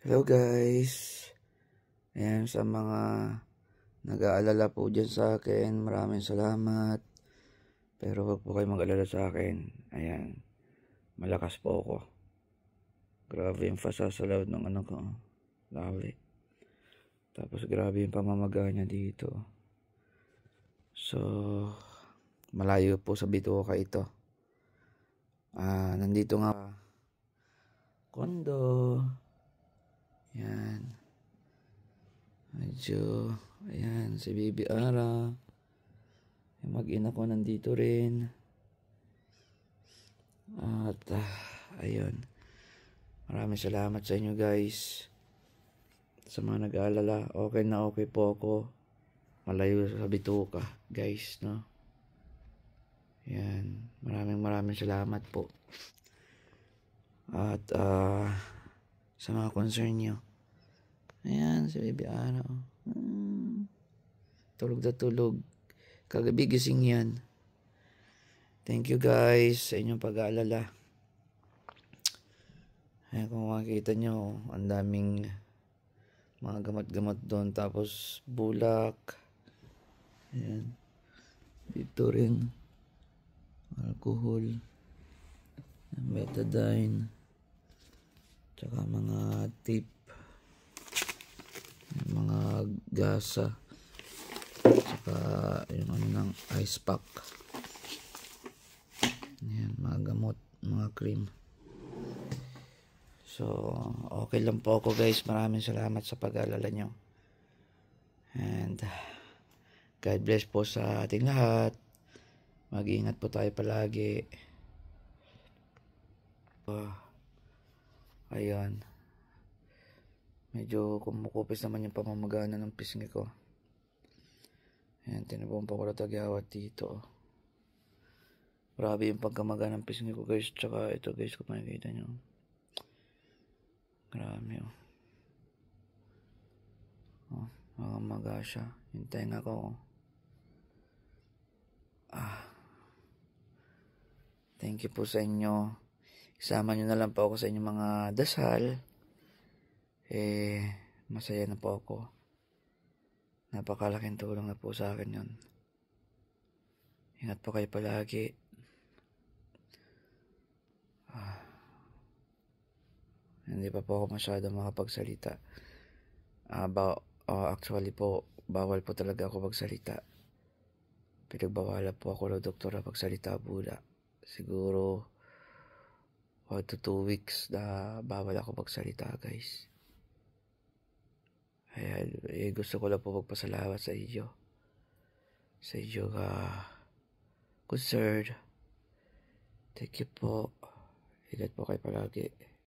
Hello guys, ayan sa mga nag-aalala po dyan sa akin, maraming salamat. Pero wag po kayo mag-alala sa akin, ayan, malakas po ako. Grabe yung fasasalaw ng ano ko, lawi. Tapos grabe yung pamamaga niya dito. So, malayo po sa bituka ito. Nandito nga kondo. Yan. Medyo, ayan, si Baby Ara. Yung mag-ina ko nandito rin. At, ayun. Maraming salamat sa inyo guys. Sa mga nag-aalala, okay na okay po ako. Malayo sa bituka, guys, no? Yan. Maraming salamat po. At, sa mga concern nyo. Ayan, si Baby Ara. Tulog na tulog. Kagabi gising yan. Thank you guys sa inyong pag-aalala. Ayan, kung makikita nyo, ang daming mga gamot-gamot doon. Tapos bulak. Ayan. Dito rin. Alcohol. Betadine. Tsaka mga tape. Mga gasa. Tsaka yung ano ng ice pack. Ayan, mga gamot, mga cream. So, okay lang po ako guys. Maraming salamat sa pag-aalala nyo. And, God bless po sa ating lahat. Mag-iingat po tayo palagi. Ayan. Medyo kumukupis naman yung pamamagana ng pisngi ko. Ayan, tinabong pa ko na tagyawat dito. Grabe yung pagkamaga ng pisngi ko guys. Tsaka ito guys, kung makikita nyo. Grabe oh. Oh, makamaga siya. Yung tenga ko. Thank you po sa inyo. Isama nyo na lang po ako sa inyong mga dasal. Masaya na po ako. Napakalaking tulong na po sa akin yun. Ingat po kayo palagi. Hindi pa po ako masyado makapagsalita. Actually po, bawal po talaga ako magsalita. Pinagbawala po ako ng doktor na magsalita muna. Siguro 1 to 2 weeks na bawal ako magsalita guys. Ayan, gusto ko lang po magpasalamat sa inyo. Sa inyo concern. Thank you po. Ingat po kayo palagi.